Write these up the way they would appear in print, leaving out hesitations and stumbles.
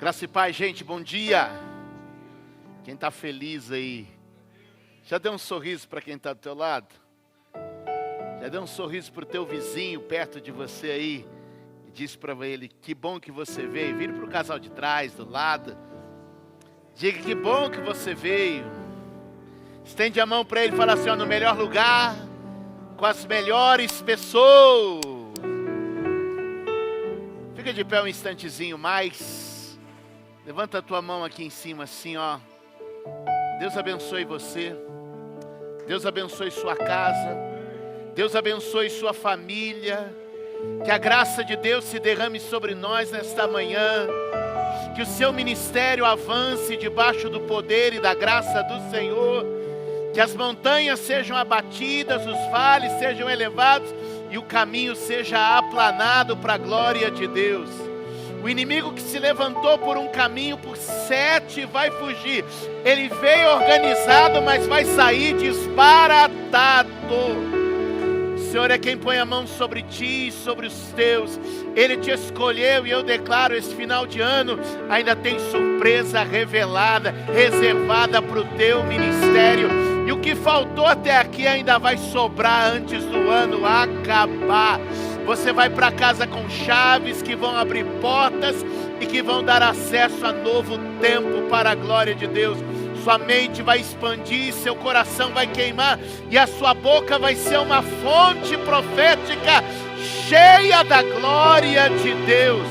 Graça e paz, gente, bom dia. Quem está feliz aí? Já deu um sorriso para quem está do teu lado? Já deu um sorriso para o teu vizinho perto de você aí? E disse para ele, que bom que você veio. Vire para o casal de trás, do lado. Diga, que bom que você veio. Estende a mão para ele e fala assim, ó, no melhor lugar, com as melhores pessoas. Fica de pé um instantezinho mais. Levanta a tua mão aqui em cima assim, ó. Deus abençoe você. Deus abençoe sua casa. Deus abençoe sua família. Que a graça de Deus se derrame sobre nós nesta manhã. Que o seu ministério avance debaixo do poder e da graça do Senhor. Que as montanhas sejam abatidas, os vales sejam elevados e o caminho seja aplanado para a glória de Deus. O inimigo que se levantou por um caminho, por 7 vai fugir. Ele veio organizado, mas vai sair disparatado. O Senhor é quem põe a mão sobre ti e sobre os teus. Ele te escolheu e eu declaro, esse final de ano ainda tem surpresa revelada, reservada para o teu ministério. E o que faltou até aqui ainda vai sobrar antes do ano acabar. Você vai para casa com chaves que vão abrir portas e que vão dar acesso a novo tempo para a glória de Deus. Sua mente vai expandir, seu coração vai queimar e a sua boca vai ser uma fonte profética cheia da glória de Deus.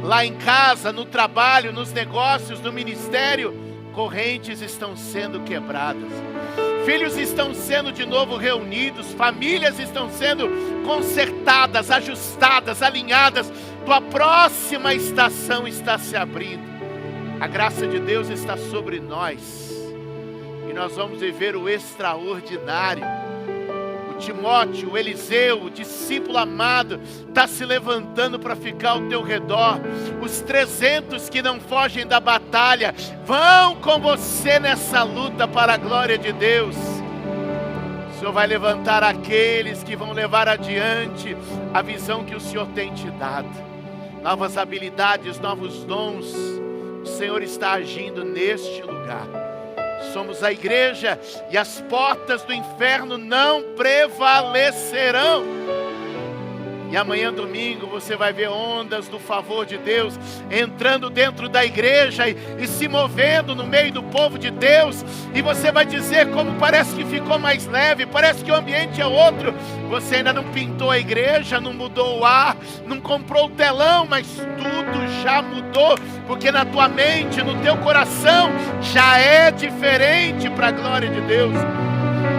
Lá em casa, no trabalho, nos negócios, no ministério, correntes estão sendo quebradas. Filhos estão sendo de novo reunidos, famílias estão sendo consertadas, ajustadas, alinhadas. Tua próxima estação está se abrindo. A graça de Deus está sobre nós. E nós vamos viver o extraordinário. O Timóteo, o Eliseu, o discípulo amado, está se levantando para ficar ao teu redor. Os 300 que não fogem da batalha, vão com você nessa luta para a glória de Deus. O Senhor vai levantar aqueles que vão levar adiante a visão que o Senhor tem te dado. Novas habilidades, novos dons. O Senhor está agindo neste lugar. Somos a igreja e as portas do inferno não prevalecerão. E amanhã domingo você vai ver ondas do favor de Deus entrando dentro da igreja e se movendo no meio do povo de Deus. E você vai dizer como parece que ficou mais leve, parece que o ambiente é outro. Você ainda não pintou a igreja, não mudou o ar, não comprou o telão, mas tudo já mudou. Porque na tua mente, no teu coração, já é diferente para a glória de Deus.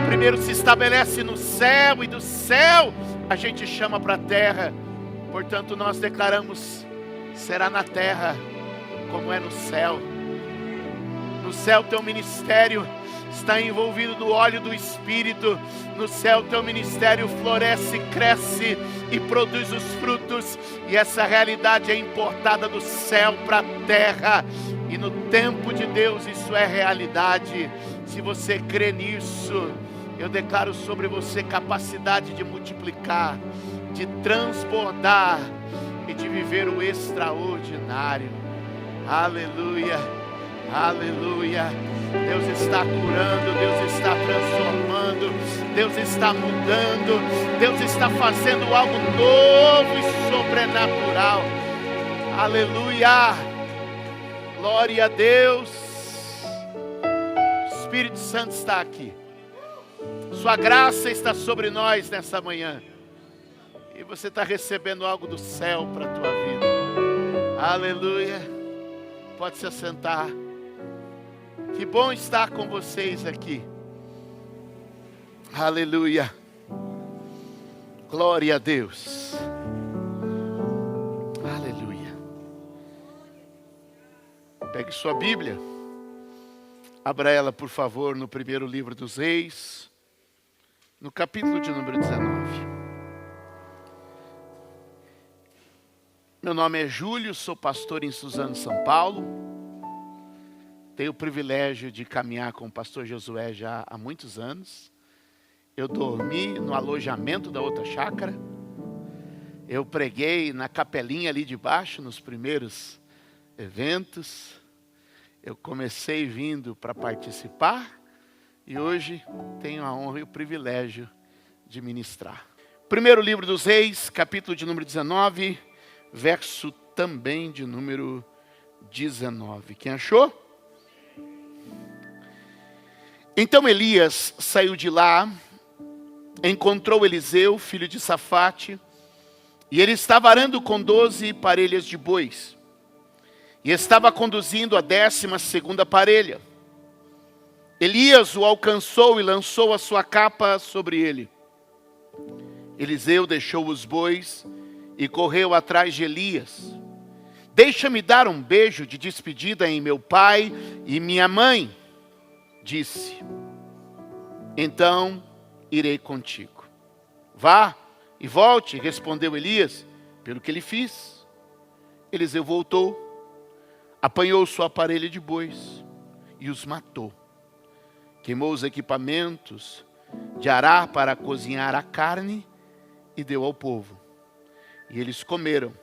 Primeiro se estabelece no céu e do céu a gente chama para a terra. Portanto nós declaramos, será na terra como é no céu. No céu teu ministério está envolvido no óleo do Espírito. No céu teu ministério floresce, cresce e produz os frutos. E essa realidade é importada do céu para a terra. E no tempo de Deus isso é realidade. Se você crê nisso, eu declaro sobre você capacidade de multiplicar, de transbordar e de viver o extraordinário. Aleluia, aleluia. Deus está curando, Deus está transformando, Deus está mudando, Deus está fazendo algo novo e sobrenatural. Aleluia, glória a Deus. O Espírito Santo está aqui. Sua graça está sobre nós nessa manhã. E você está recebendo algo do céu para a tua vida. Aleluia. Pode se assentar. Que bom estar com vocês aqui. Aleluia. Glória a Deus. Aleluia. Pegue sua Bíblia. Abra ela, por favor, no primeiro livro dos Reis. No capítulo de número 19. Meu nome é Júlio, sou pastor em Suzano, São Paulo. Tenho o privilégio de caminhar com o pastor Josué já há muitos anos. Eu dormi no alojamento da outra chácara. Eu preguei na capelinha ali de baixo, nos primeiros eventos. Eu comecei vindo para participar e hoje tenho a honra e o privilégio de ministrar. Primeiro livro dos Reis, capítulo de número 19, verso também de número 19. Quem achou? Então Elias saiu de lá, encontrou Eliseu, filho de Safate, e ele estava arando com 12 parelhas de bois, e estava conduzindo a 12ª parelha. Elias o alcançou e lançou a sua capa sobre ele. Eliseu deixou os bois e correu atrás de Elias. Deixa-me dar um beijo de despedida em meu pai e minha mãe, disse. Então irei contigo. Vá e volte, respondeu Elias, pelo que ele fiz. Eliseu voltou, apanhou sua parelha de bois e os matou. Queimou os equipamentos de arar para cozinhar a carne e deu ao povo. E eles comeram.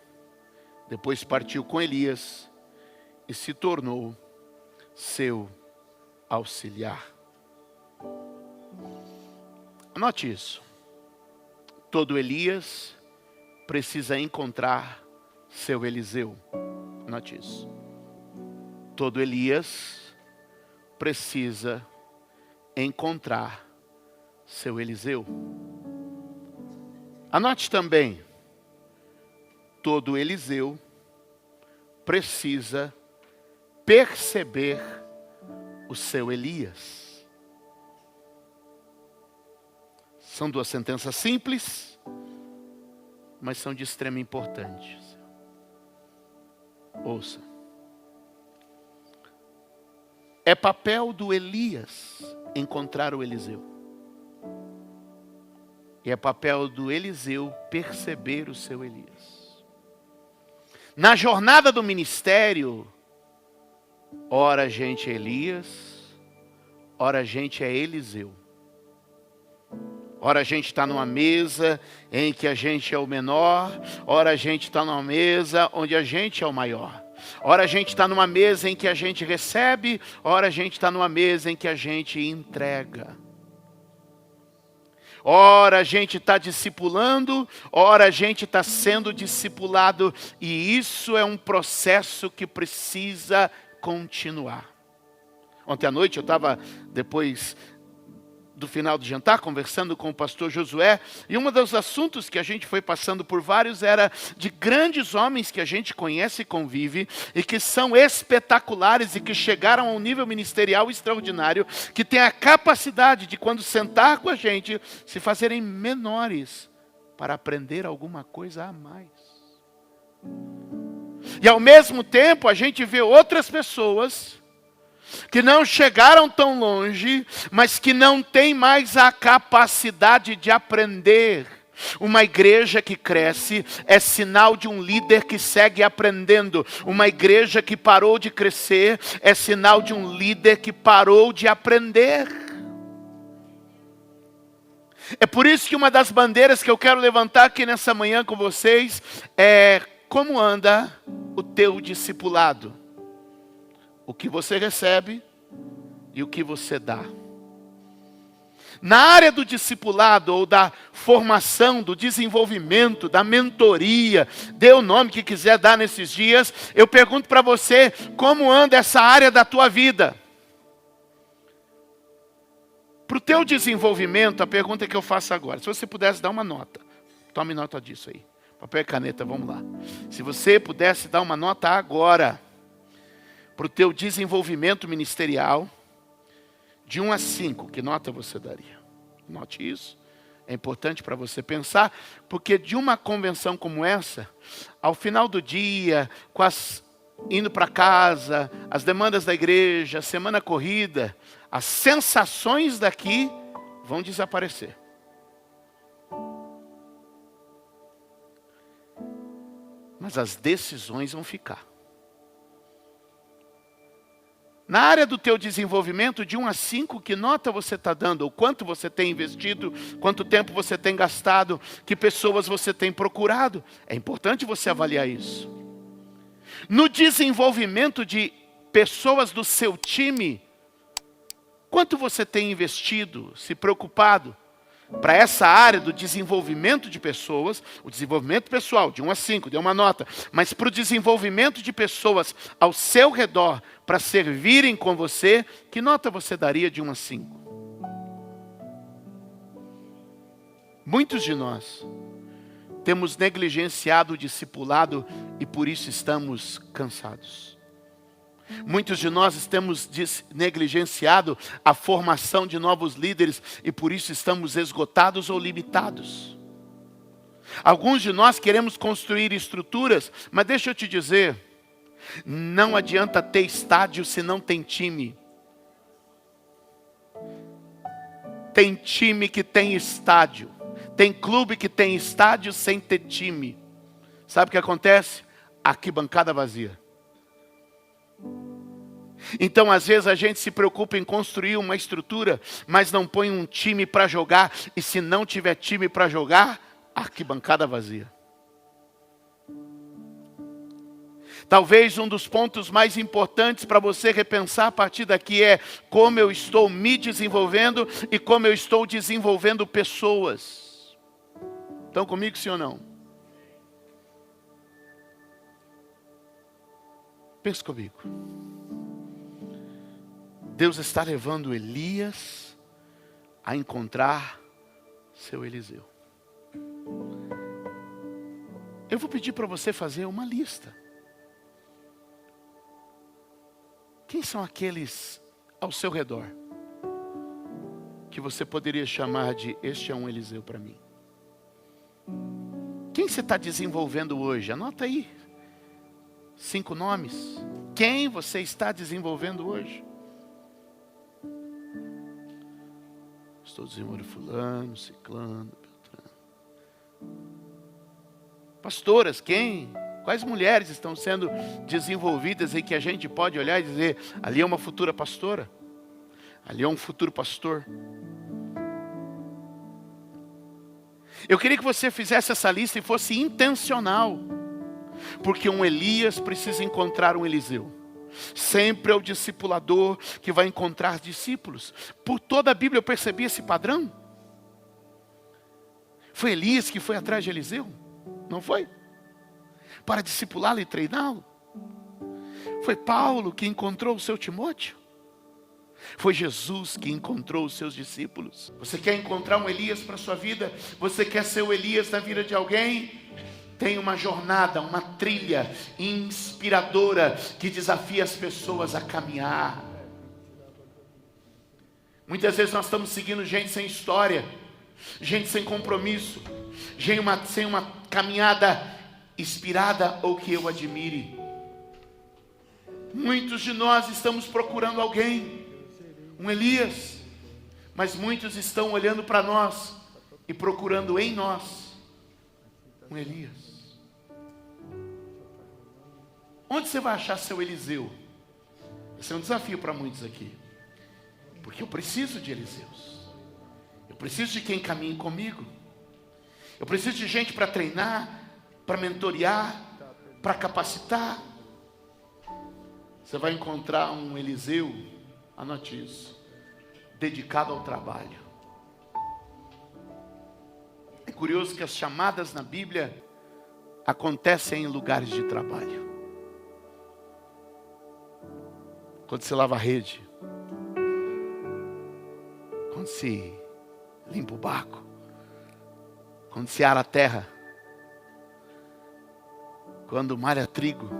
Depois partiu com Elias e se tornou seu auxiliar. Anote isso. Todo Elias precisa encontrar seu Eliseu. Anote isso. Todo Elias precisa encontrar seu Eliseu. Anote também. Todo Eliseu precisa perceber o seu Elias. São duas sentenças simples, mas são de extrema importância. Ouça. É papel do Elias encontrar o Eliseu. E é papel do Eliseu perceber o seu Elias. Na jornada do ministério, ora a gente é Elias, ora a gente é Eliseu. Ora a gente está numa mesa em que a gente é o menor, ora a gente está numa mesa onde a gente é o maior. Ora a gente está numa mesa em que a gente recebe, ora a gente está numa mesa em que a gente entrega. Ora a gente está discipulando, ora a gente está sendo discipulado, e isso é um processo que precisa continuar. Ontem à noite eu estava, depois do final do jantar, conversando com o pastor Josué, e um dos assuntos que a gente foi passando por vários era de grandes homens que a gente conhece e convive, e que são espetaculares e que chegaram a um nível ministerial extraordinário, que tem a capacidade de, quando sentar com a gente, se fazerem menores para aprender alguma coisa a mais. E ao mesmo tempo a gente vê outras pessoas que não chegaram tão longe, mas que não têm mais a capacidade de aprender. Uma igreja que cresce é sinal de um líder que segue aprendendo. Uma igreja que parou de crescer é sinal de um líder que parou de aprender. É por isso que uma das bandeiras que eu quero levantar aqui nessa manhã com vocês é: como anda o teu discipulado? O que você recebe e o que você dá. Na área do discipulado ou da formação, do desenvolvimento, da mentoria, dê o nome que quiser dar nesses dias, eu pergunto para você, como anda essa área da tua vida? Para o teu desenvolvimento, a pergunta que eu faço agora, se você pudesse dar uma nota, tome nota disso aí, papel e caneta, vamos lá. Se você pudesse dar uma nota agora, para o teu desenvolvimento ministerial, de 1 a 5, que nota você daria? Note isso, é importante para você pensar, porque de uma convenção como essa, ao final do dia, indo para casa, as demandas da igreja, a semana corrida, as sensações daqui vão desaparecer. Mas as decisões vão ficar. Na área do teu desenvolvimento, de 1 a 5, que nota você está dando? O quanto você tem investido? Quanto tempo você tem gastado? Que pessoas você tem procurado? É importante você avaliar isso. No desenvolvimento de pessoas do seu time, quanto você tem investido, se preocupado para essa área do desenvolvimento de pessoas, o desenvolvimento pessoal, de 1 a 5, dê uma nota, mas para o desenvolvimento de pessoas ao seu redor, para servirem com você, que nota você daria de 1 a 5? Muitos de nós temos negligenciado o discipulado e por isso estamos cansados. Muitos de nós temos negligenciado a formação de novos líderes e por isso estamos esgotados ou limitados. Alguns de nós queremos construir estruturas, mas deixa eu te dizer, não adianta ter estádio se não tem time. Tem time que tem estádio. Tem clube que tem estádio sem ter time. Sabe o que acontece? Arquibancada vazia. Então, às vezes, a gente se preocupa em construir uma estrutura, mas não põe um time para jogar. E se não tiver time para jogar, arquibancada vazia. Talvez um dos pontos mais importantes para você repensar a partir daqui é como eu estou me desenvolvendo e como eu estou desenvolvendo pessoas. Estão comigo, sim ou não? Pense comigo. Deus está levando Elias a encontrar seu Eliseu. Eu vou pedir para você fazer uma lista. Quem são aqueles ao seu redor que você poderia chamar de este é um Eliseu para mim? Quem você está desenvolvendo hoje? Anota aí. 5 nomes. Quem você está desenvolvendo hoje? Estou desenvolvendo fulano, ciclano, beltrano. Pastoras, quem? Quais mulheres estão sendo desenvolvidas aí que a gente pode olhar e dizer, ali é uma futura pastora? Ali é um futuro pastor? Eu queria que você fizesse essa lista e fosse intencional. Porque um Elias precisa encontrar um Eliseu. Sempre é o discipulador que vai encontrar discípulos. Por toda a Bíblia eu percebi esse padrão. Foi Elias que foi atrás de Eliseu? Não foi? Para discipulá-lo e treiná-lo? Foi Paulo que encontrou o seu Timóteo? Foi Jesus que encontrou os seus discípulos? Você quer encontrar um Elias para a sua vida? Você quer ser o Elias na vida de alguém? Tem uma jornada, uma trilha inspiradora que desafia as pessoas a caminhar. Muitas vezes nós estamos seguindo gente sem história, gente sem compromisso, gente sem uma caminhada inspirada ou que eu admire. Muitos de nós estamos procurando alguém, um Elias, mas muitos estão olhando para nós e procurando em nós um Elias. Onde você vai achar seu Eliseu? Esse é um desafio para muitos aqui. Porque eu preciso de Eliseus. Eu preciso de quem caminhe comigo. Eu preciso de gente para treinar, para mentorear, para capacitar. Você vai encontrar um Eliseu, anote isso, dedicado ao trabalho. É curioso que as chamadas na Bíblia acontecem em lugares de trabalho. Quando se lava a rede, quando se limpa o barco, quando se ara a terra, quando malha trigo.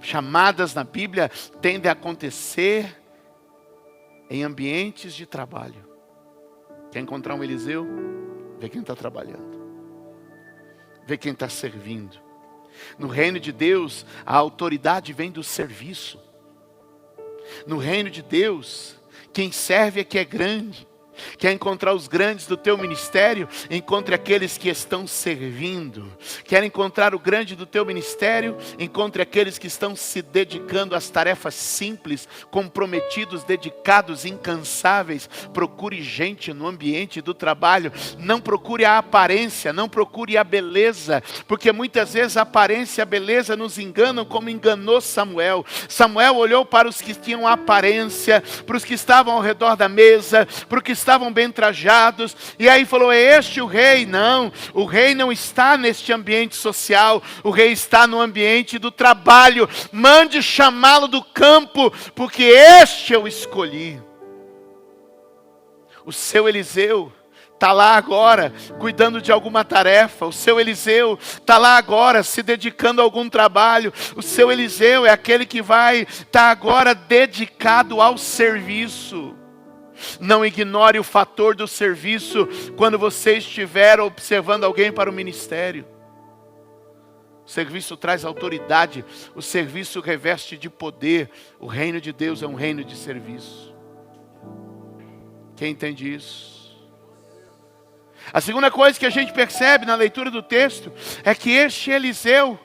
Chamadas na Bíblia tendem a acontecer em ambientes de trabalho. Quer encontrar um Eliseu? Vê quem está trabalhando. Vê quem está servindo. No reino de Deus, a autoridade vem do serviço. No reino de Deus, quem serve é que é grande. Quer encontrar os grandes do teu ministério? Encontre aqueles que estão servindo. Quer encontrar o grande do teu ministério? Encontre aqueles que estão se dedicando às tarefas simples, comprometidos, dedicados, incansáveis. Procure gente no ambiente do trabalho. Não procure a aparência, não procure a beleza, porque muitas vezes a aparência e a beleza nos enganam, como enganou Samuel. Samuel olhou para os que tinham aparência, para os que estavam ao redor da mesa, para os que estavam bem trajados, e aí falou: é este o rei? Não, o rei não está neste ambiente social, o rei está no ambiente do trabalho. Mande chamá-lo do campo, porque este eu escolhi. O seu Eliseu está lá agora, cuidando de alguma tarefa. O seu Eliseu está lá agora, se dedicando a algum trabalho. O seu Eliseu é aquele que vai estar agora dedicado ao serviço. Não ignore o fator do serviço quando você estiver observando alguém para o ministério. O serviço traz autoridade, o serviço reveste de poder. O reino de Deus é um reino de serviço. Quem entende isso? A segunda coisa que a gente percebe na leitura do texto é que este Eliseu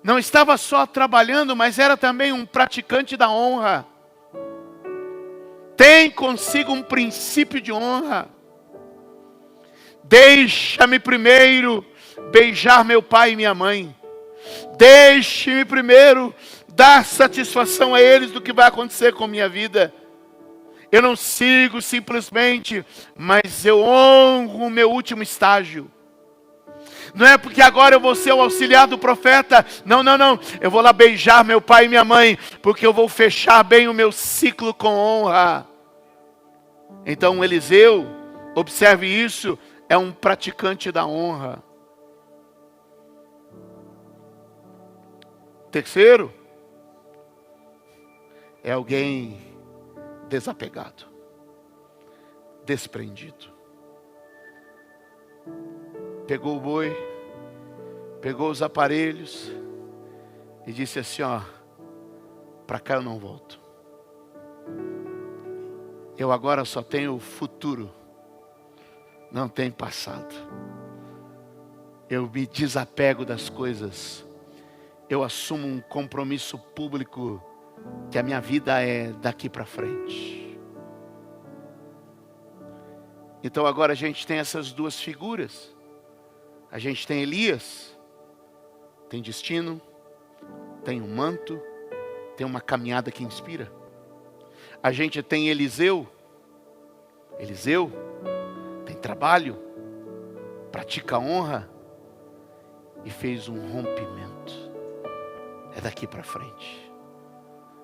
não estava só trabalhando, mas era também um praticante da honra. Tem consigo um princípio de honra. Deixa-me primeiro beijar meu pai e minha mãe. Deixe-me primeiro dar satisfação a eles do que vai acontecer com minha vida. Eu não sigo simplesmente, mas eu honro o meu último estágio. Não é porque agora eu vou ser o auxiliar do profeta. Não. Eu vou lá beijar meu pai e minha mãe, porque eu vou fechar bem o meu ciclo com honra. Então Eliseu, observe isso, é um praticante da honra. Terceiro, é alguém desapegado, desprendido. Pegou o boi, pegou os aparelhos e disse assim: ó, para cá eu não volto. Eu agora só tenho futuro, não tenho passado. Eu me desapego das coisas. Eu assumo um compromisso público que a minha vida é daqui para frente. Então agora a gente tem essas duas figuras. A gente tem Elias, tem destino, tem um manto, tem uma caminhada que inspira. A gente tem Eliseu tem trabalho, pratica honra e fez um rompimento. É daqui para frente.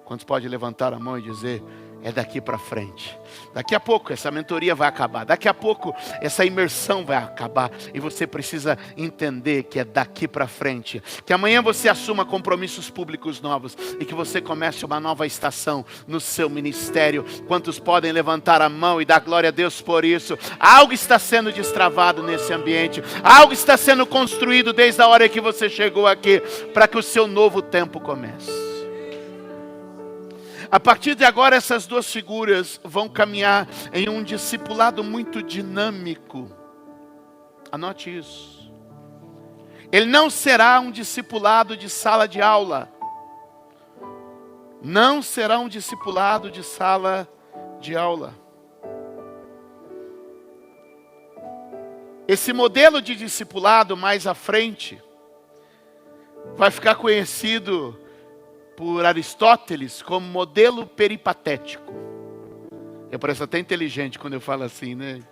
Quantos podem levantar a mão e dizer: é daqui para frente? Daqui a pouco essa mentoria vai acabar. Daqui a pouco essa imersão vai acabar. E você precisa entender que é daqui para frente. Que amanhã você assuma compromissos públicos novos. E que você comece uma nova estação no seu ministério. Quantos podem levantar a mão e dar glória a Deus por isso? Algo está sendo destravado nesse ambiente. Algo está sendo construído desde a hora que você chegou aqui. Para que o seu novo tempo comece. A partir de agora, essas duas figuras vão caminhar em um discipulado muito dinâmico. Anote isso. Ele não será um discipulado de sala de aula. Não será um discipulado de sala de aula. Esse modelo de discipulado mais à frente vai ficar conhecido por Aristóteles como modelo peripatético. Eu pareço até inteligente quando eu falo assim, né?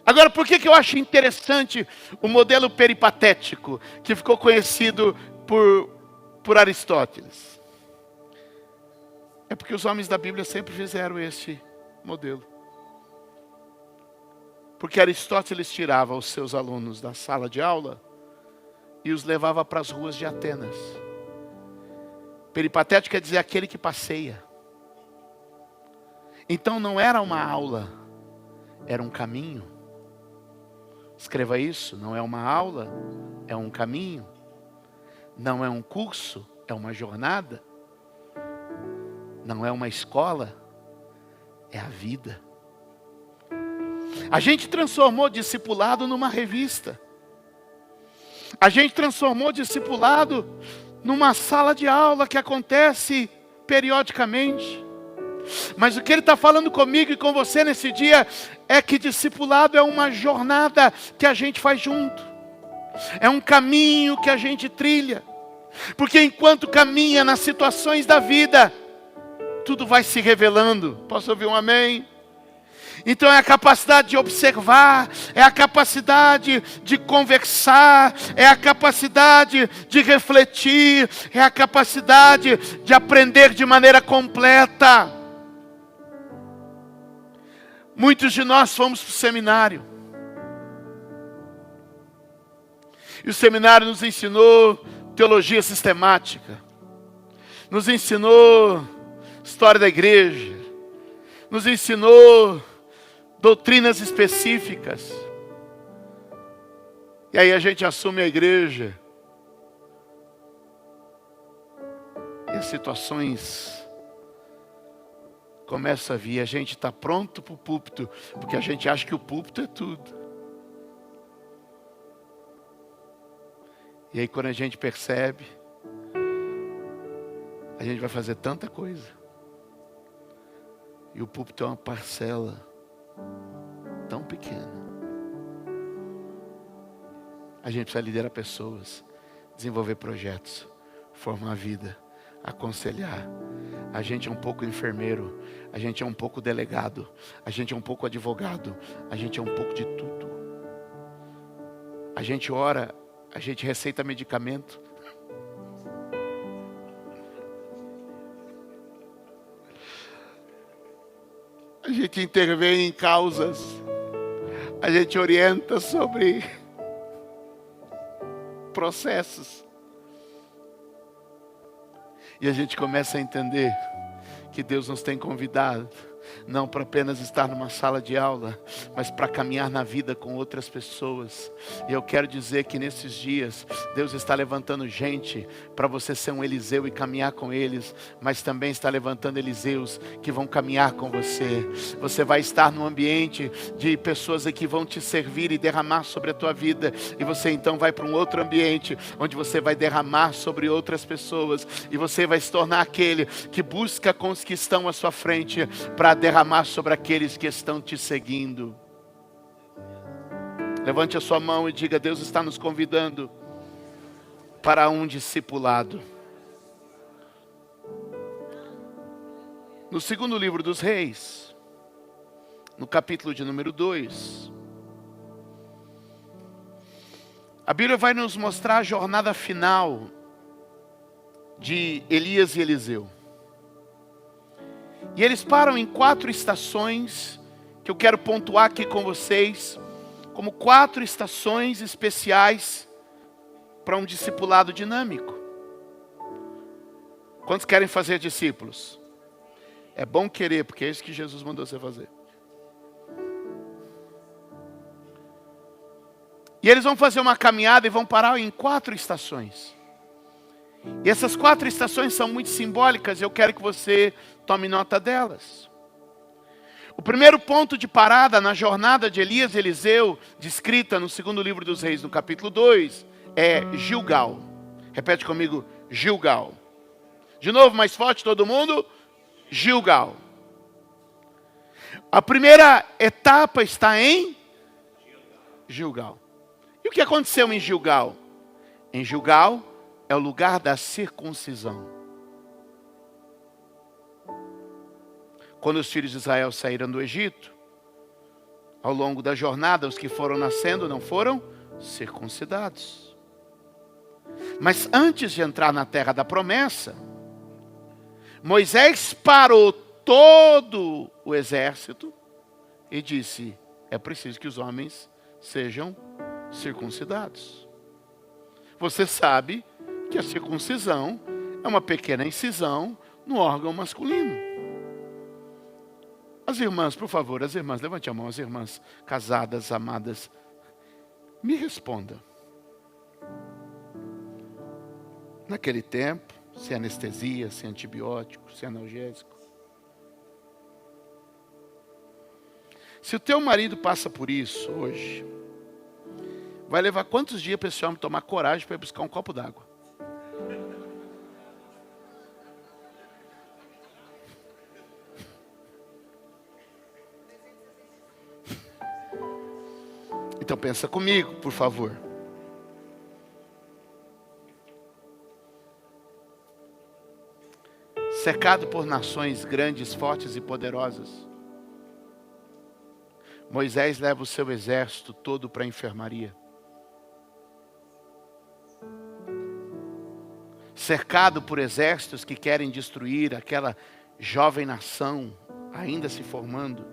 Agora, por que eu acho interessante o modelo peripatético, que ficou conhecido por Aristóteles? É porque os homens da Bíblia sempre fizeram esse modelo. Porque Aristóteles tirava os seus alunos da sala de aula e os levava para as ruas de Atenas. Peripatético quer dizer aquele que passeia. Então não era uma aula, era um caminho. Escreva isso, não é uma aula, é um caminho. Não é um curso, é uma jornada. Não é uma escola, é a vida. A gente transformou discipulado numa revista. A gente transformou discipulado numa sala de aula que acontece periodicamente. Mas o que ele está falando comigo e com você nesse dia é que discipulado é uma jornada que a gente faz junto. É um caminho que a gente trilha. Porque enquanto caminha nas situações da vida, tudo vai se revelando. Posso ouvir um amém? Então é a capacidade de observar, é a capacidade de conversar, é a capacidade de refletir, é a capacidade de aprender de maneira completa. Muitos de nós fomos para o seminário. E o seminário nos ensinou teologia sistemática, nos ensinou história da igreja, nos ensinou doutrinas específicas. E aí a gente assume a igreja. E as situações começam a vir. A gente está pronto para o púlpito, porque a gente acha que o púlpito é tudo. E aí quando a gente percebe, a gente vai fazer tanta coisa. E o púlpito é uma parcela tão pequena. A gente precisa liderar pessoas, desenvolver projetos, formar vida, aconselhar. A gente é um pouco enfermeiro, a gente é um pouco delegado, a gente é um pouco advogado, a gente é um pouco de tudo. A gente ora, a gente receita medicamento. A gente intervém em causas. A gente orienta sobre processos. E a gente começa a entender que Deus nos tem convidado, não para apenas estar numa sala de aula, mas para caminhar na vida com outras pessoas. E eu quero dizer que nesses dias, Deus está levantando gente para você ser um Eliseu e caminhar com eles, mas também está levantando Eliseus que vão caminhar com você. Você vai estar num ambiente de pessoas que vão te servir e derramar sobre a tua vida, e você então vai para um outro ambiente, onde você vai derramar sobre outras pessoas, e você vai se tornar aquele que busca com os que estão à sua frente, para derramar sobre aqueles que estão te seguindo. Levante a sua mão e diga: Deus está nos convidando para um discipulado. No segundo livro dos Reis, no capítulo de número 2, a Bíblia vai nos mostrar a jornada final de Elias e Eliseu. E eles param em 4 estações, que eu quero pontuar aqui com vocês, como 4 estações especiais para um discipulado dinâmico. Quantos querem fazer discípulos? É bom querer, porque é isso que Jesus mandou você fazer. E eles vão fazer uma caminhada e vão parar em 4 estações. E essas 4 estações são muito simbólicas, eu quero que você tome nota delas. O primeiro ponto de parada na jornada de Elias e Eliseu, descrita no segundo livro dos Reis, no capítulo 2, é Gilgal. Repete comigo: Gilgal. De novo, mais forte todo mundo: Gilgal. A primeira etapa está em Gilgal. E o que aconteceu em Gilgal? Em Gilgal é o lugar da circuncisão. Quando os filhos de Israel saíram do Egito, ao longo da jornada, os que foram nascendo não foram circuncidados. Mas antes de entrar na terra da promessa, Moisés parou todo o exército e disse: é preciso que os homens sejam circuncidados. Você sabe que a circuncisão é uma pequena incisão no órgão masculino. As irmãs, por favor, as irmãs, levante a mão, as irmãs casadas, amadas, me responda. Naquele tempo, sem anestesia, sem antibiótico, sem analgésico, Se o teu marido passa por isso hoje, vai levar quantos dias para esse homem tomar coragem para ir buscar um copo d'água? Então pensa comigo, por favor. Cercado por nações grandes, fortes e poderosas, Moisés leva o seu exército todo para a enfermaria. Cercado por exércitos que querem destruir aquela jovem nação ainda se formando,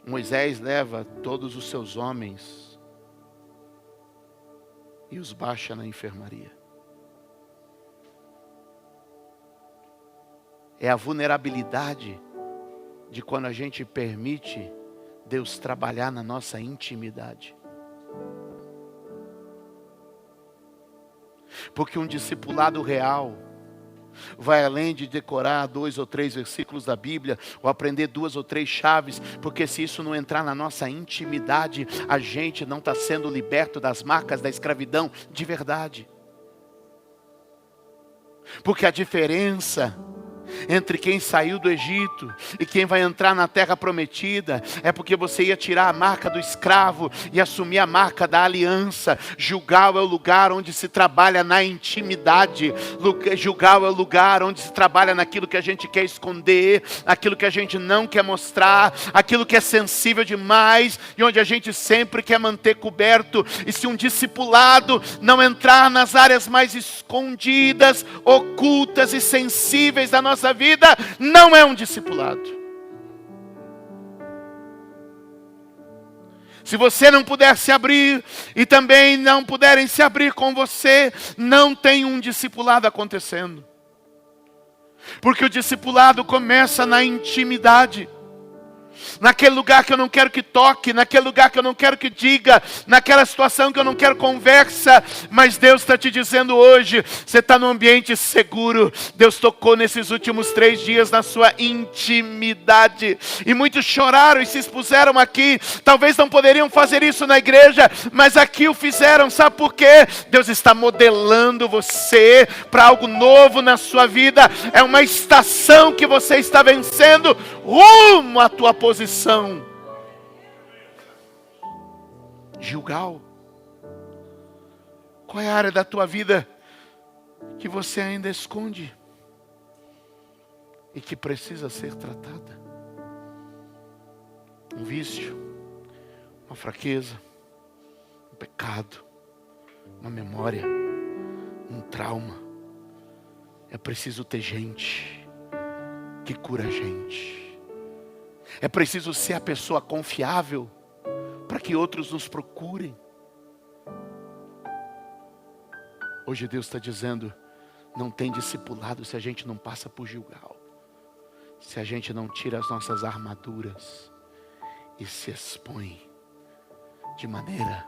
Moisés leva todos os seus homens e os baixa na enfermaria. É a vulnerabilidade de quando a gente permite Deus trabalhar na nossa intimidade. Porque um discipulado real vai além de decorar 2 ou 3 versículos da Bíblia, ou aprender 2 ou 3 chaves, porque se isso não entrar na nossa intimidade, a gente não está sendo liberto das marcas da escravidão de verdade. Porque a diferença entre quem saiu do Egito e quem vai entrar na terra prometida é porque você ia tirar a marca do escravo e assumir a marca da aliança. Gilgal é o lugar onde se trabalha na intimidade. Gilgal é o lugar onde se trabalha naquilo que a gente quer esconder, aquilo que a gente não quer mostrar, aquilo que é sensível demais e onde a gente sempre quer manter coberto. E se um discipulado não entrar nas áreas mais escondidas, ocultas e sensíveis da nossa vida, não é um discipulado. Se você não puder se abrir e também não puderem se abrir com você, não tem um discipulado acontecendo. Porque o discipulado começa na intimidade. Naquele lugar que eu não quero que toque, naquele lugar que eu não quero que diga, naquela situação que eu não quero conversa, mas Deus está te dizendo hoje, você está num ambiente seguro. Deus tocou nesses últimos 3 dias na sua intimidade, e muitos choraram e se expuseram aqui. Talvez não poderiam fazer isso na igreja, mas aqui o fizeram. Sabe por quê? Deus está modelando você para algo novo na sua vida. É uma estação que você está vencendo rumo à tua posição. Gilgal, qual é a área da tua vida que você ainda esconde e que precisa ser tratada? Um vício, uma fraqueza, um pecado, uma memória, um trauma. É preciso ter gente que cura a gente. É preciso ser a pessoa confiável para que outros nos procurem. Hoje Deus está dizendo, não tem discipulado se a gente não passa por Gilgal. Se a gente não tira as nossas armaduras e se expõe de maneira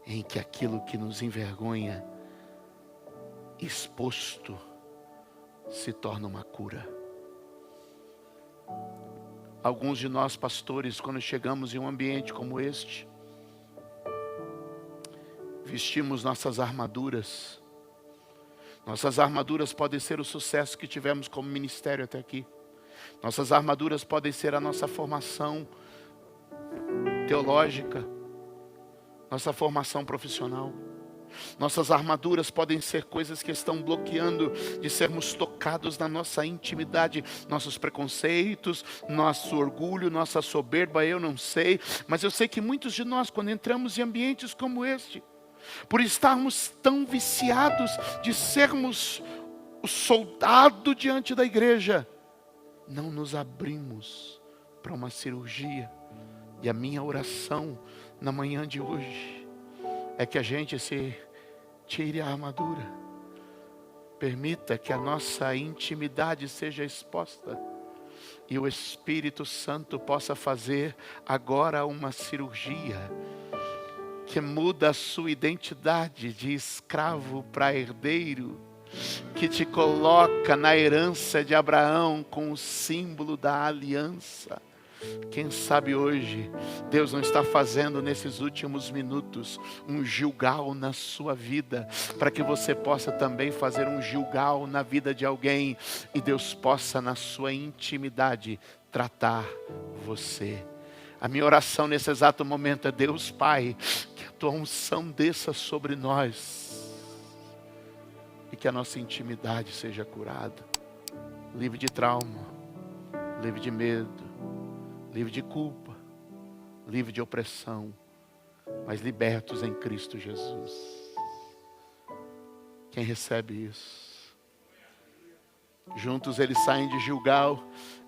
em que aquilo que nos envergonha, exposto, se torna uma cura. Alguns de nós pastores, quando chegamos em um ambiente como este, vestimos nossas armaduras. Nossas armaduras podem ser o sucesso que tivemos como ministério até aqui. Nossas armaduras podem ser a nossa formação teológica, nossa formação profissional. Nossas armaduras podem ser coisas que estão bloqueando de sermos tocados na nossa intimidade, nossos preconceitos, nosso orgulho, nossa soberba, eu não sei. Mas eu sei que muitos de nós, quando entramos em ambientes como este, por estarmos tão viciados de sermos o soldado diante da igreja, não nos abrimos para uma cirurgia. E a minha oração na manhã de hoje é que a gente se tire a armadura. Permita que a nossa intimidade seja exposta. E o Espírito Santo possa fazer agora uma cirurgia que muda a sua identidade de escravo para herdeiro. que te coloca na herança de Abraão com o símbolo da aliança. Quem sabe hoje Deus não está fazendo nesses últimos minutos um Gilgal na sua vida, para que você possa também fazer um Gilgal na vida de alguém, e Deus possa na sua intimidade tratar você. A minha oração nesse exato momento é: Deus Pai, que a tua unção desça sobre nós e que a nossa intimidade seja curada, livre de trauma, livre de medo, livre de culpa, livre de opressão, mas libertos em Cristo Jesus. Quem recebe isso? Juntos eles saem de Gilgal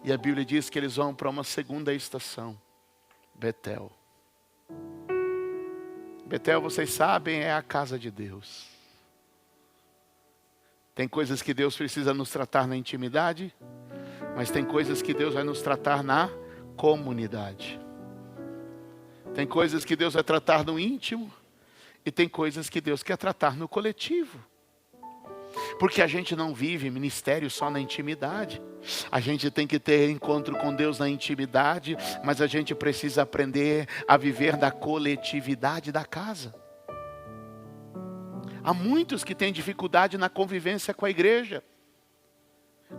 e a Bíblia diz que eles vão para uma segunda estação, Betel. Betel, vocês sabem, é a casa de Deus. Tem coisas que Deus precisa nos tratar na intimidade, mas tem coisas que Deus vai nos tratar na comunidade. Tem coisas que Deus vai tratar no íntimo e tem coisas que Deus quer tratar no coletivo. Porque a gente não vive ministério só na intimidade. A gente tem que ter encontro com Deus na intimidade, mas a gente precisa aprender a viver da coletividade da casa. Há muitos que têm dificuldade na convivência com a igreja.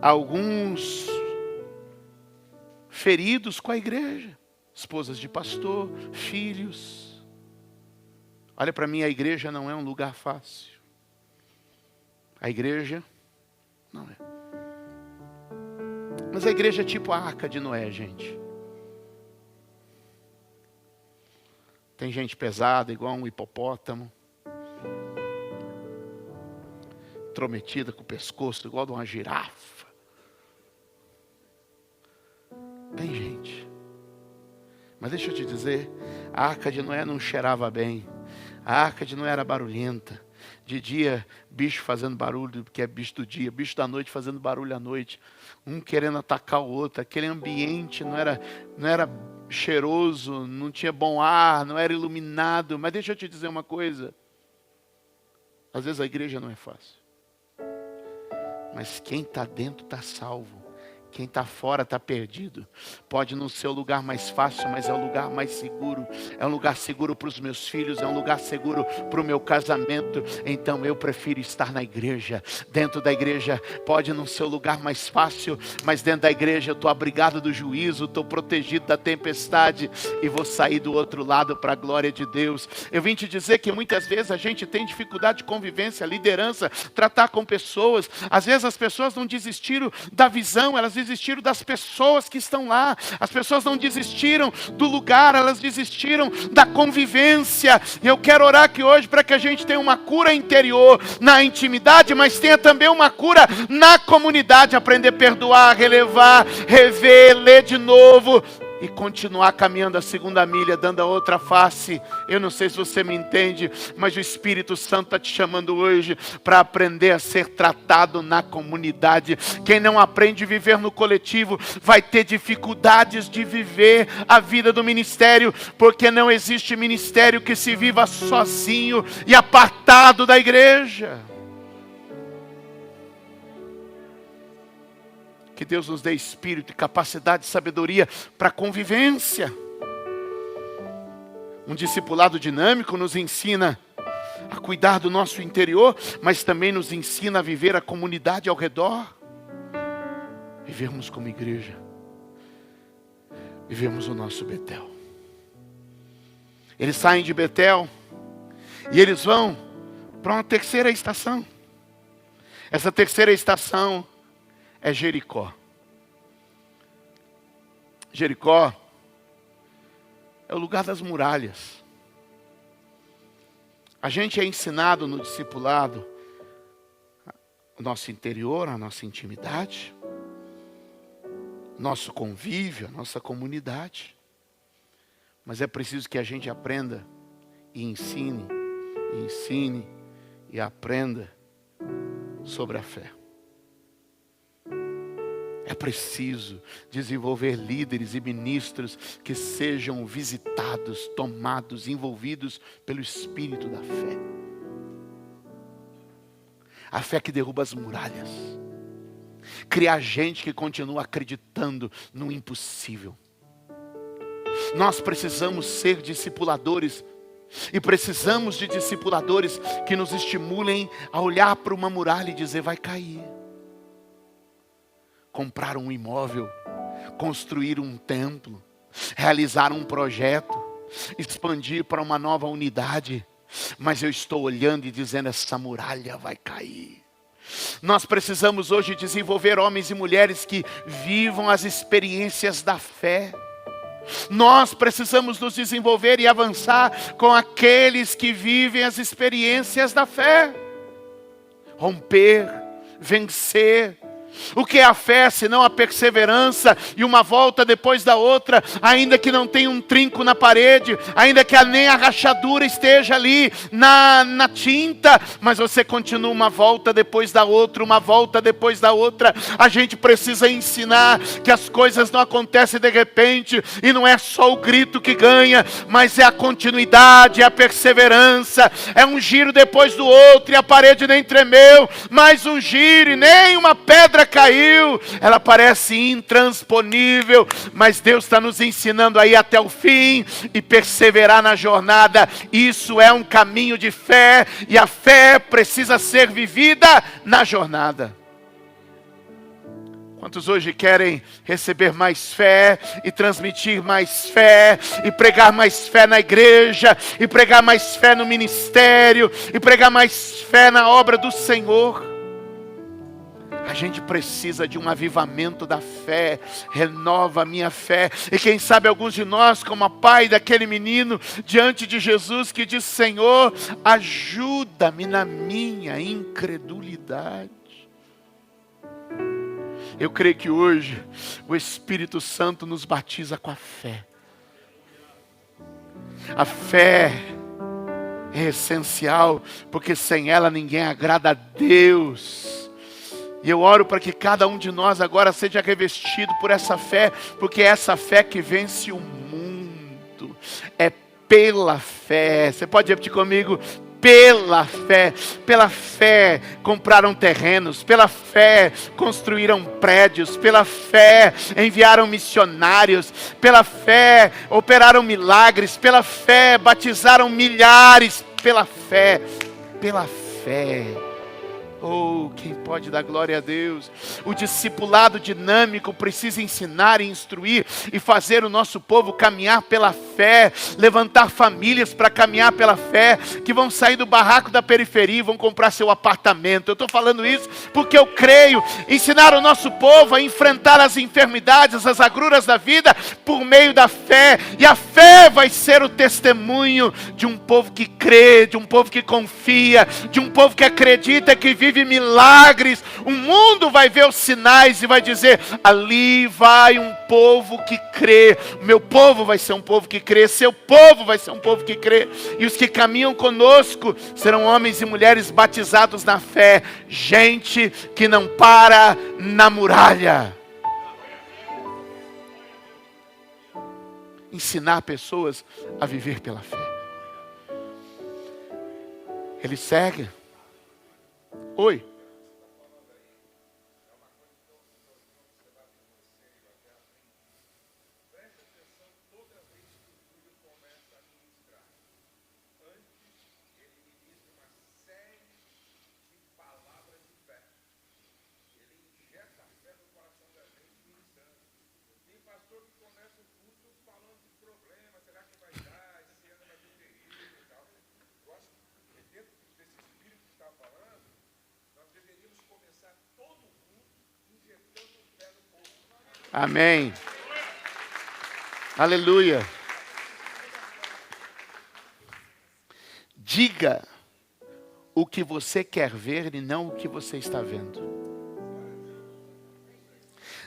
Alguns feridos com a igreja, esposas de pastor, filhos. Olha para mim, a igreja não é um lugar fácil. A igreja não é. Mas a igreja é tipo a arca de Noé, gente. Tem gente pesada, igual um hipopótamo, intrometida com o pescoço, igual de uma girafa. Tem gente. Mas deixa eu te dizer, a arca de Noé não cheirava bem. A arca de Noé era barulhenta. De dia, bicho fazendo barulho, porque é bicho do dia. Bicho da noite fazendo barulho à noite. Um querendo atacar o outro. Aquele ambiente não era cheiroso, não tinha bom ar, não era iluminado. Mas deixa eu te dizer uma coisa. Às vezes a igreja não é fácil. Mas quem está dentro está salvo. Quem está fora está perdido. Pode não ser o lugar mais fácil, mas é o lugar mais seguro. É um lugar seguro para os meus filhos, é um lugar seguro para o meu casamento. Então eu prefiro estar na igreja. Dentro da igreja pode não ser o lugar mais fácil, mas dentro da igreja eu estou abrigado do juízo, estou protegido da tempestade e vou sair do outro lado para a glória de Deus. Eu vim te dizer que muitas vezes a gente tem dificuldade de convivência, liderança, tratar com pessoas. Às vezes as pessoas não desistiram da visão, elas desistiram das pessoas que estão lá. As pessoas não desistiram do lugar, elas desistiram da convivência. E eu quero orar aqui hoje para que a gente tenha uma cura interior na intimidade, mas tenha também uma cura na comunidade. Aprender a perdoar, relevar, rever, ler de novo e continuar caminhando a segunda milha, dando a outra face. Eu não sei se você me entende, mas o Espírito Santo está te chamando hoje para aprender a ser tratado na comunidade. Quem não aprende a viver no coletivo vai ter dificuldades de viver a vida do ministério, porque não existe ministério que se viva sozinho e apartado da igreja. Que Deus nos dê espírito e capacidade de sabedoria para convivência. Um discipulado dinâmico nos ensina a cuidar do nosso interior, mas também nos ensina a viver a comunidade ao redor. Vivermos como igreja. Vivemos o nosso Betel. Eles saem de Betel e eles vão para uma terceira estação. Essa terceira estação é Jericó. Jericó é o lugar das muralhas. A gente é ensinado no discipulado o nosso interior, a nossa intimidade, nosso convívio, a nossa comunidade. Mas é preciso que a gente aprenda e ensine e aprenda sobre a fé. É preciso desenvolver líderes e ministros que sejam visitados, tomados, envolvidos pelo Espírito da fé. A fé que derruba as muralhas. Criar gente que continua acreditando no impossível. Nós precisamos ser discipuladores. E precisamos de discipuladores que nos estimulem a olhar para uma muralha e dizer, vai cair. Comprar um imóvel, construir um templo, realizar um projeto, expandir para uma nova unidade. Mas eu estou olhando e dizendo, essa muralha vai cair. Nós precisamos hoje desenvolver homens e mulheres que vivam as experiências da fé. Nós precisamos nos desenvolver e avançar com aqueles que vivem as experiências da fé. Romper, vencer. O que é a fé, senão a perseverança e uma volta depois da outra, ainda que não tenha um trinco na parede, ainda que nem a rachadura esteja ali na tinta, mas você continua uma volta depois da outra, uma volta depois da outra. A gente precisa ensinar que as coisas não acontecem de repente, e não é só o grito que ganha, mas é a continuidade, é a perseverança, é um giro depois do outro, e a parede nem tremeu, mais um giro, e nem uma pedra caiu, ela parece intransponível, mas Deus está nos ensinando a ir até o fim e perseverar na jornada. Isso é um caminho de fé, e a fé precisa ser vivida na jornada. Quantos hoje querem receber mais fé e transmitir mais fé e pregar mais fé na igreja e pregar mais fé no ministério e pregar mais fé na obra do Senhor? A gente precisa de um avivamento da fé. Renova a minha fé. E quem sabe alguns de nós, como a pai daquele menino diante de Jesus, que diz, Senhor, ajuda-me na minha incredulidade. Eu creio que hoje o Espírito Santo nos batiza com a fé. A fé é essencial, porque sem ela ninguém agrada a Deus. E eu oro para que cada um de nós agora seja revestido por essa fé, porque é essa fé que vence o mundo. É pela fé. Você pode repetir comigo? Pela fé compraram terrenos, pela fé construíram prédios, pela fé enviaram missionários, pela fé operaram milagres, pela fé batizaram milhares, pela fé. Oh, quem pode dar glória a Deus? O discipulado dinâmico precisa ensinar e instruir e fazer o nosso povo caminhar pela fé, levantar famílias para caminhar pela fé, que vão sair do barraco da periferia e vão comprar seu apartamento. Eu estou falando isso porque eu creio. Ensinar o nosso povo a enfrentar as enfermidades, as agruras da vida por meio da fé, e a fé vai ser o testemunho de um povo que crê, de um povo que confia, de um povo que acredita, que vive milagres. O mundo vai ver os sinais e vai dizer, ali vai um povo que crê. Meu povo vai ser um povo que crê, seu povo vai ser um povo que crê, e os que caminham conosco serão homens e mulheres batizados na fé, gente que não para na muralha. Ensinar pessoas a viver pela fé. Ele segue. Oi. Amém. Aleluia. Diga o que você quer ver e não o que você está vendo.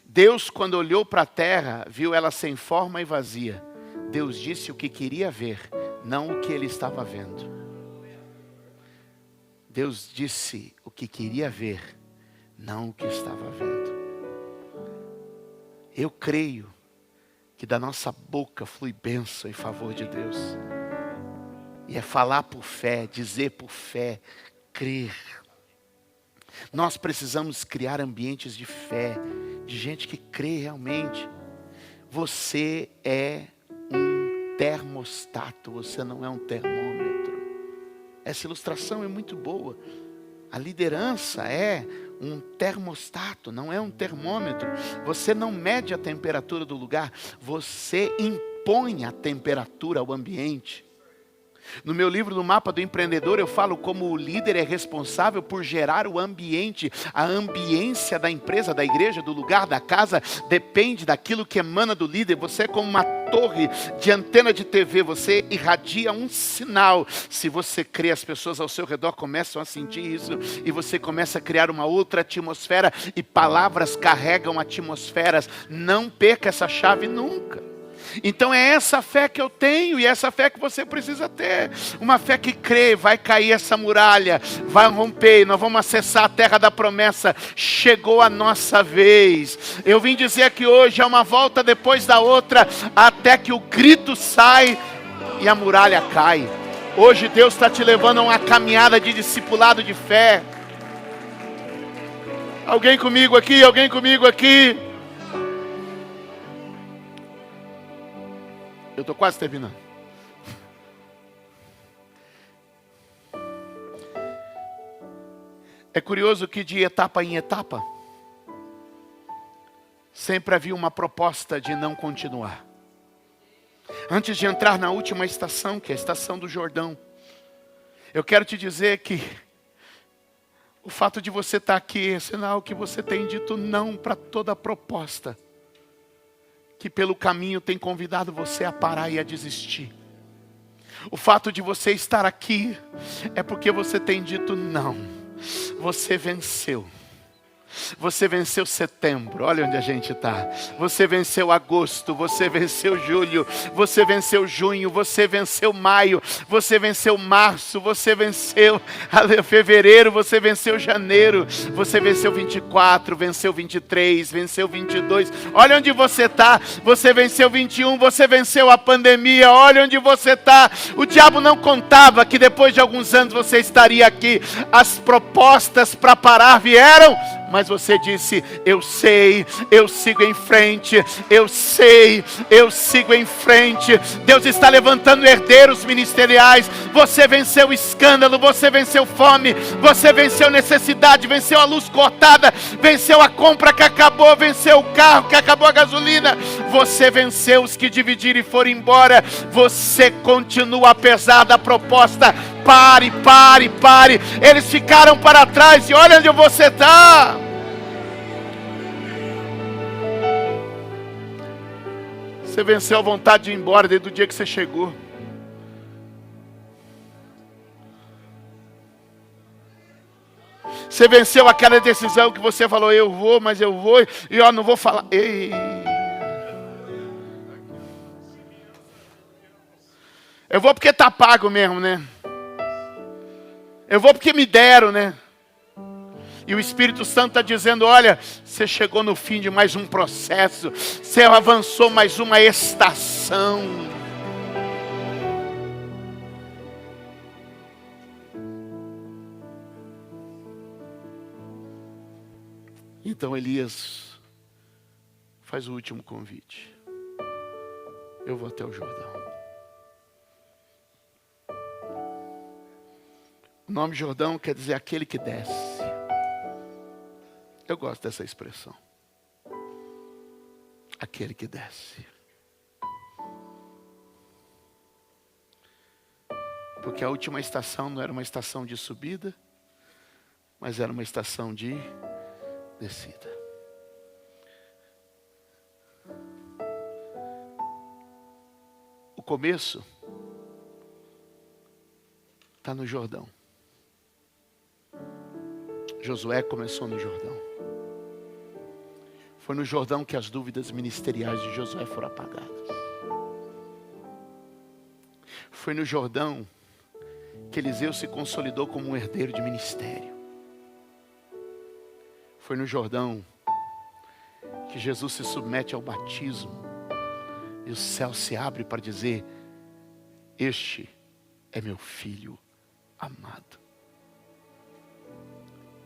Deus, quando olhou para a terra, viu ela sem forma e vazia. Deus disse o que queria ver, não o que ele estava vendo. Deus disse o que queria ver, não o que estava vendo. Eu creio que da nossa boca flui bênção em favor de Deus. E é falar por fé, dizer por fé, crer. Nós precisamos criar ambientes de fé, de gente que crê realmente. Você é um termostato, você não é um termômetro. Essa ilustração é muito boa. A liderança é um termostato, não é um termômetro. Você não mede a temperatura do lugar, você impõe a temperatura ao ambiente. No meu livro, no Mapa do Empreendedor, eu falo como o líder é responsável por gerar o ambiente. A ambiência da empresa, da igreja, do lugar, da casa, depende daquilo que emana do líder. Você é como uma torre de antena de TV, você irradia um sinal. Se você crê, as pessoas ao seu redor começam a sentir isso, e você começa a criar uma outra atmosfera, e palavras carregam atmosferas. Não perca essa chave nunca. Então é essa fé que eu tenho, e essa fé que você precisa ter. Uma fé que crê, vai cair essa muralha, vai romper, nós vamos acessar a terra da promessa. Chegou a nossa vez. Eu vim dizer que hoje é uma volta depois da outra, até que o grito sai e a muralha cai. Hoje Deus está te levando a uma caminhada de discipulado de fé. Alguém comigo aqui? Alguém comigo aqui? Eu estou quase terminando. É curioso que de etapa em etapa, sempre havia uma proposta de não continuar. Antes de entrar na última estação, que é a estação do Jordão, eu quero te dizer que o fato de você estar aqui é sinal que você tem dito não para toda a proposta que pelo caminho tem convidado você a parar e a desistir. O fato de você estar aqui é porque você tem dito não. Você venceu. Você venceu setembro, olha onde a gente está. Você venceu agosto, você venceu julho, você venceu junho, você venceu maio, você venceu março, você venceu fevereiro, você venceu janeiro, você venceu 24, venceu 23, venceu 22. Olha onde você está. Você venceu 21, você venceu a pandemia. Olha onde você está. O diabo não contava que depois de alguns anos você estaria aqui. As propostas para parar vieram, mas você disse: eu sei, eu sigo em frente, eu sei, eu sigo em frente. Deus está levantando herdeiros ministeriais. Você venceu o escândalo, você venceu fome, você venceu necessidade, venceu a luz cortada, venceu a compra que acabou, venceu o carro que acabou a gasolina. Você venceu os que dividiram e foram embora. Você continua apesar da proposta. Pare, pare, pare. Eles ficaram para trás e olha onde você está. Você venceu a vontade de ir embora desde o dia que você chegou. Você venceu aquela decisão que você falou: eu vou, mas eu vou, e eu não vou falar. Ei. Eu vou porque está pago mesmo, né? Eu vou porque me deram, né? E o Espírito Santo está dizendo: olha, você chegou no fim de mais um processo. Você avançou mais uma estação. Então Elias faz o último convite. Eu vou até o Jordão. O nome Jordão quer dizer aquele que desce. Eu gosto dessa expressão. Aquele que desce. Porque a última estação não era uma estação de subida, mas era uma estação de descida. O começo está no Jordão. Josué começou no Jordão. Foi no Jordão que as dúvidas ministeriais de Josué foram apagadas. Foi no Jordão que Eliseu se consolidou como um herdeiro de ministério. Foi no Jordão que Jesus se submete ao batismo e o céu se abre para dizer: este é meu filho amado.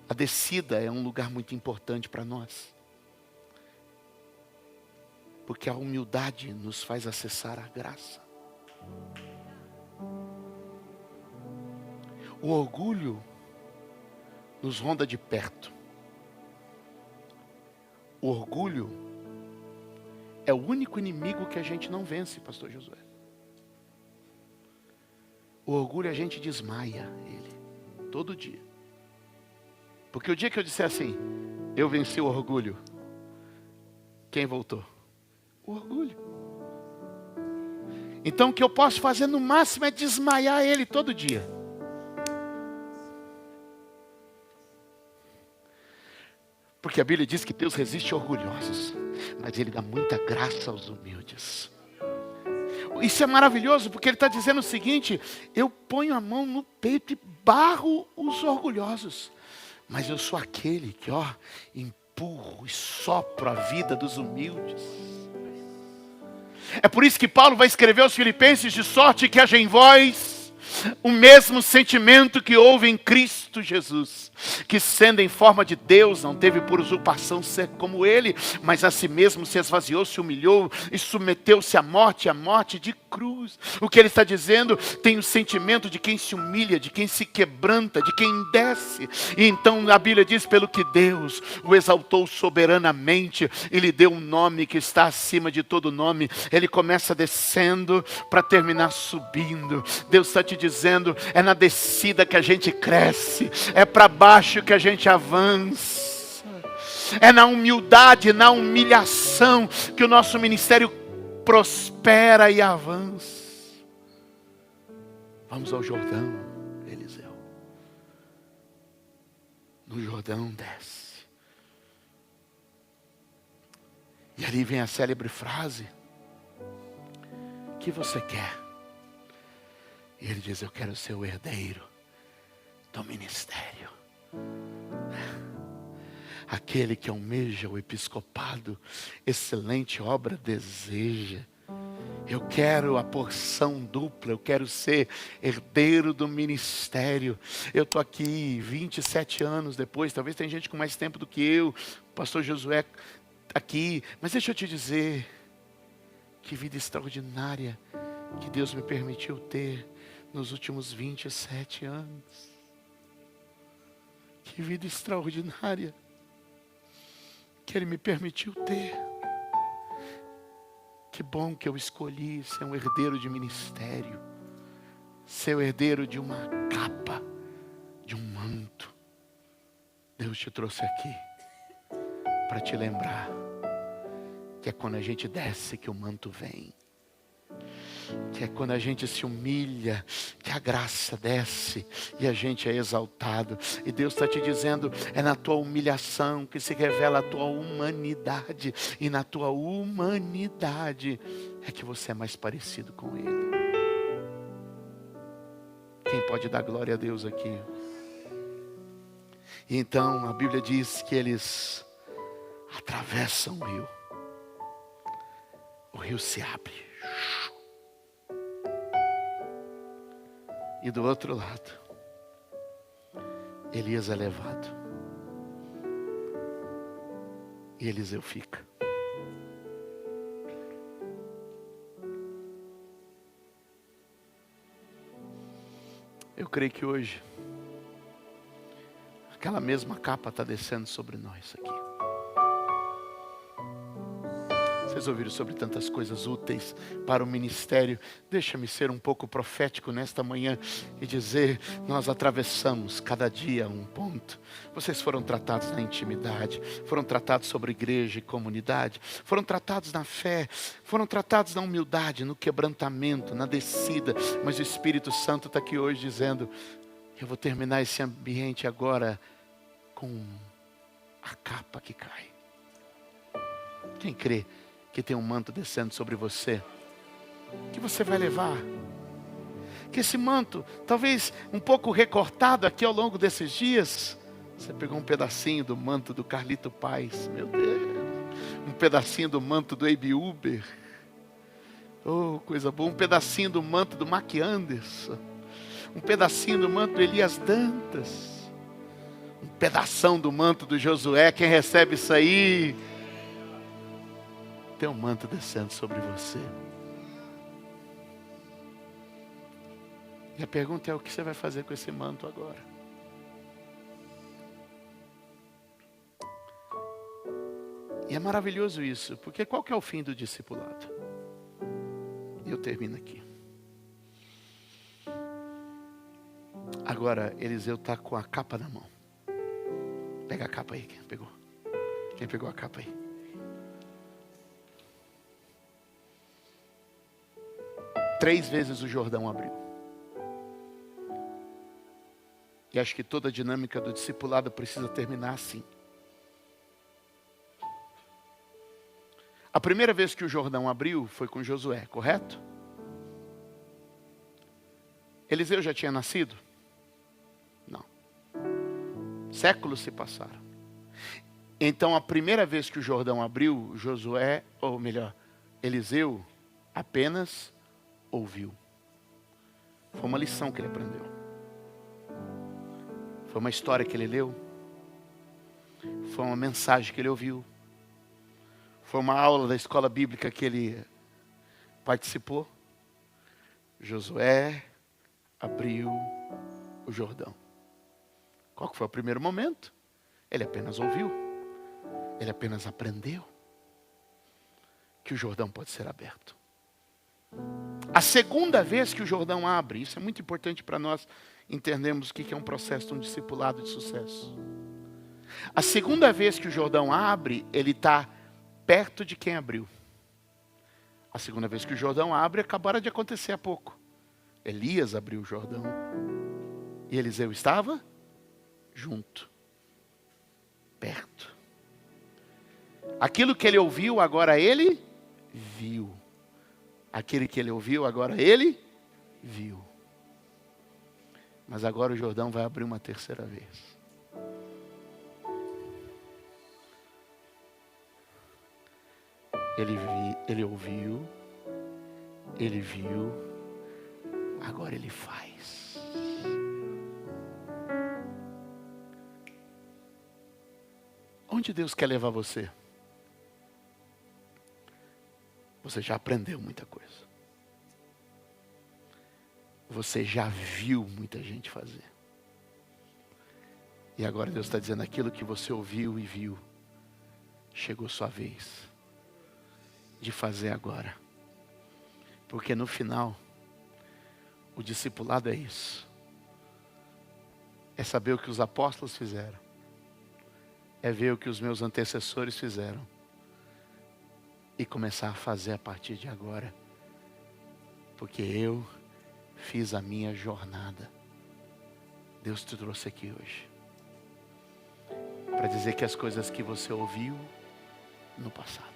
A descida é um lugar muito importante para nós. Porque a humildade nos faz acessar a graça. O orgulho nos ronda de perto. O orgulho é o único inimigo que a gente não vence, pastor Josué. O orgulho a gente desmaia ele, todo dia. Porque o dia que eu disser assim, eu venci o orgulho, quem voltou? O orgulho. Então o que eu posso fazer no máximo é desmaiar ele todo dia. Porque a Bíblia diz que Deus resiste orgulhosos, mas Ele dá muita graça aos humildes. Isso é maravilhoso, porque Ele está dizendo o seguinte: eu ponho a mão no peito e barro os orgulhosos, mas eu sou aquele que, empurro e sopro a vida dos humildes. É por isso que Paulo vai escrever aos Filipenses: de sorte que haja em vós o mesmo sentimento que houve em Cristo Jesus, que sendo em forma de Deus, não teve por usurpação ser como Ele, mas a si mesmo se esvaziou, se humilhou e submeteu-se à morte, a morte de cruz. O que ele está dizendo? Tem o sentimento de quem se humilha, de quem se quebranta, de quem desce. E então a Bíblia diz: pelo que Deus o exaltou soberanamente e lhe deu um nome que está acima de todo nome. Ele começa descendo para terminar subindo. Deus está te dizendo: é na descida que a gente cresce, é para baixo que a gente avança, é na humildade, na humilhação que o nosso ministério prospera e avança. Vamos ao Jordão, Eliseu. No Jordão desce. E ali vem a célebre frase: o que você quer? E ele diz: eu quero ser o herdeiro do ministério. Aquele que almeja o episcopado, excelente obra deseja. Eu quero a porção dupla, eu quero ser herdeiro do ministério. Eu estou aqui 27 anos depois, talvez tem gente com mais tempo do que eu, o pastor Josué aqui. Mas deixa eu te dizer, que vida extraordinária que Deus me permitiu ter nos últimos 27 anos. Que vida extraordinária que Ele me permitiu ter. Que bom que eu escolhi ser um herdeiro de ministério, ser o herdeiro de uma capa, de um manto. Deus te trouxe aqui para te lembrar que é quando a gente desce que o manto vem. Que é quando a gente se humilha, que a graça desce e a gente é exaltado. E Deus está te dizendo: é na tua humilhação que se revela a tua humanidade. E na tua humanidade é que você é mais parecido com Ele. Quem pode dar glória a Deus aqui? E então a Bíblia diz que eles atravessam o rio. O rio se abre. E do outro lado, Elias é levado. E Eliseu fica. Eu creio que hoje, aquela mesma capa está descendo sobre nós aqui. Vocês ouviram sobre tantas coisas úteis para o ministério. Deixa-me ser um pouco profético nesta manhã e dizer: nós atravessamos cada dia um ponto. Vocês foram tratados na intimidade, foram tratados sobre igreja e comunidade, foram tratados na fé, foram tratados na humildade, no quebrantamento, na descida. Mas o Espírito Santo está aqui hoje dizendo: eu vou terminar esse ambiente agora com a capa que cai. Quem crê que tem um manto descendo sobre você, que você vai levar? Que esse manto, talvez um pouco recortado aqui ao longo desses dias, você pegou um pedacinho do manto do Carlito Paz, meu Deus, um pedacinho do manto do Abe Uber, oh, coisa boa, um pedacinho do manto do Mac Anderson, um pedacinho do manto do Elias Dantas, um pedação do manto do Josué. Quem recebe isso aí, tem um manto descendo sobre você. E a pergunta é: o que você vai fazer com esse manto agora? E é maravilhoso isso, porque qual que é o fim do discipulado? E eu termino aqui. Agora, Eliseu está com a capa na mão. Pega a capa aí, quem pegou? Quem pegou a capa aí? Três vezes o Jordão abriu. E acho que toda a dinâmica do discipulado precisa terminar assim. A primeira vez que o Jordão abriu foi com Josué, correto? Eliseu já tinha nascido? Não. Séculos se passaram. Então a primeira vez que o Jordão abriu, Josué, ou melhor, Eliseu, apenas ouviu. Foi uma lição que ele aprendeu. Foi uma história que ele leu. Foi uma mensagem que ele ouviu. Foi uma aula da escola bíblica que ele participou. Josué abriu o Jordão. Qual que foi o primeiro momento? Ele apenas ouviu. Ele apenas aprendeu que o Jordão pode ser aberto. A segunda vez que o Jordão abre, isso é muito importante para nós entendermos o que é um processo de um discipulado de sucesso. A segunda vez que o Jordão abre, ele está perto de quem abriu. A segunda vez que o Jordão abre, acabaram de acontecer há pouco. Elias abriu o Jordão. E Eliseu estava junto. Perto. Aquilo que ele ouviu, agora ele viu. Aquele que ele ouviu, agora ele viu. Mas agora o Jordão vai abrir uma terceira vez. Ele ouviu, ele viu, agora ele faz. Onde Deus quer levar você? Você já aprendeu muita coisa. Você já viu muita gente fazer. E agora Deus está dizendo: aquilo que você ouviu e viu, chegou sua vez de fazer agora. Porque no final, o discipulado é isso. É saber o que os apóstolos fizeram. É ver o que os meus antecessores fizeram. E começar a fazer a partir de agora. Porque eu fiz a minha jornada. Deus te trouxe aqui hoje para dizer que as coisas que você ouviu no passado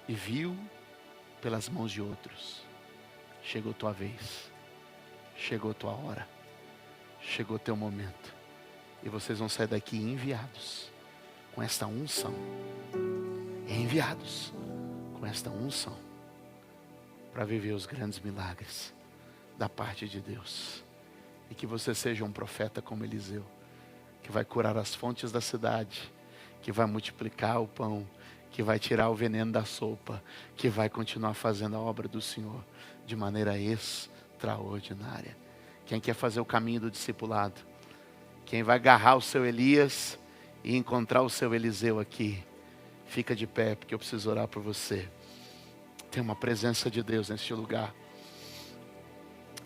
e viu pelas mãos de outros, chegou tua vez, chegou tua hora, chegou teu momento, e vocês vão sair daqui enviados com esta unção, enviados com esta unção para viver os grandes milagres da parte de Deus. E que você seja um profeta como Eliseu, que vai curar as fontes da cidade, que vai multiplicar o pão, que vai tirar o veneno da sopa, que vai continuar fazendo a obra do Senhor de maneira extraordinária. Quem quer fazer o caminho do discipulado, quem vai agarrar o seu Elias e encontrar o seu Eliseu aqui, fica de pé, porque eu preciso orar por você. Tem uma presença de Deus neste lugar.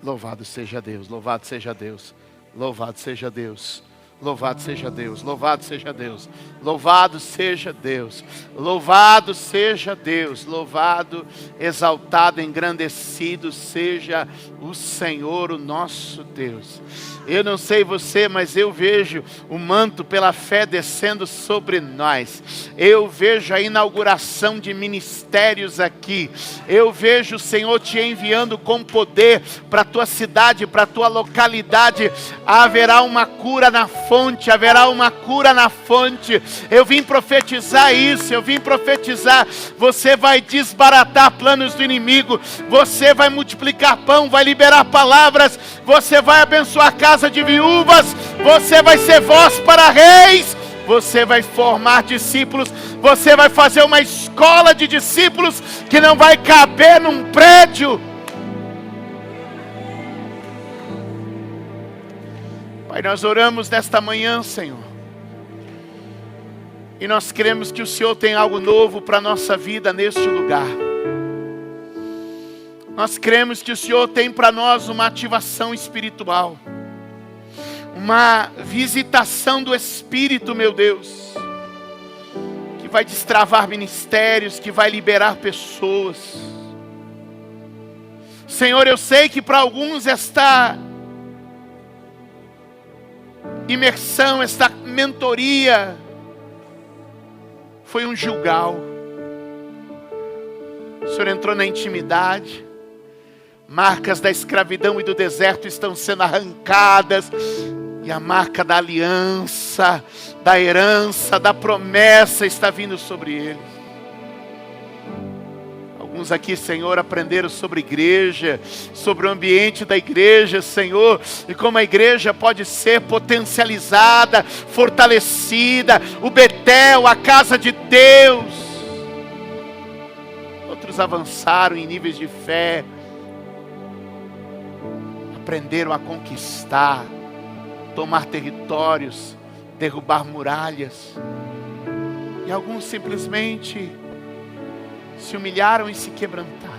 Louvado seja Deus, louvado seja Deus, louvado seja Deus. Louvado seja Deus, louvado seja Deus, louvado seja Deus, louvado seja Deus, louvado, exaltado, engrandecido seja o Senhor, o nosso Deus. Eu não sei você, mas eu vejo o manto pela fé descendo sobre nós. Eu vejo a inauguração de ministérios aqui. Eu vejo o Senhor te enviando com poder para a tua cidade, para a tua localidade. Haverá uma cura na fonte, haverá uma cura na fonte. Eu vim profetizar isso, eu vim profetizar. Você vai desbaratar planos do inimigo. Você vai multiplicar pão, vai liberar palavras. Você vai abençoar a casa de viúvas, Você vai ser voz para reis. Você vai formar discípulos. Você vai fazer uma escola de discípulos que não vai caber num prédio. Pai, nós oramos nesta manhã, Senhor. E nós cremos que o Senhor tem algo novo para a nossa vida neste lugar. Nós cremos que o Senhor tem para nós uma ativação espiritual. Uma visitação do Espírito, meu Deus, que vai destravar ministérios, que vai liberar pessoas. Senhor, eu sei que para alguns esta imersão, esta mentoria foi um Gilgal. O Senhor entrou na intimidade. Marcas da escravidão e do deserto estão sendo arrancadas. E a marca da aliança, da herança, da promessa está vindo sobre eles. Alguns aqui, Senhor, aprenderam sobre igreja, sobre o ambiente da igreja, Senhor, e como a igreja pode ser potencializada, fortalecida, o Betel, a casa de Deus. Outros avançaram em níveis de fé, aprenderam a conquistar, tomar territórios, derrubar muralhas. E alguns simplesmente se humilharam e se quebrantaram.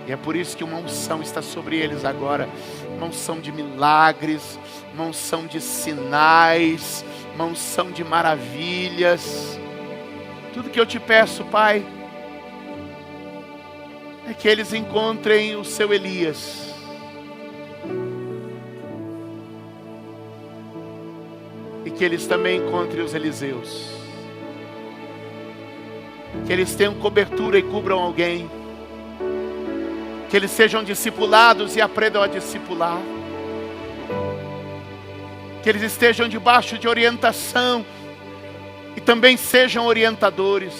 E é por isso que uma unção está sobre eles agora. Uma unção de milagres, uma unção de sinais, uma unção de maravilhas. Tudo que eu te peço, Pai, é que eles encontrem o seu Elias. E que eles também encontrem os Eliseus. Que eles tenham cobertura e cubram alguém. Que eles sejam discipulados e aprendam a discipular. Que eles estejam debaixo de orientação e também sejam orientadores.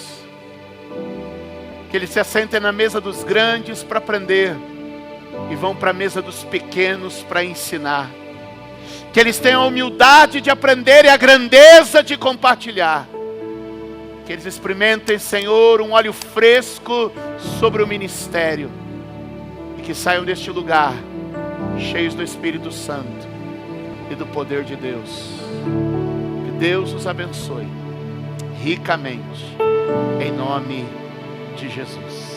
Que eles se assentem na mesa dos grandes para aprender e vão para a mesa dos pequenos para ensinar. Que eles tenham a humildade de aprender e a grandeza de compartilhar. Que eles experimentem, Senhor, um óleo fresco sobre o ministério. E que saiam deste lugar cheios do Espírito Santo e do poder de Deus. Que Deus os abençoe ricamente, em nome de Jesus.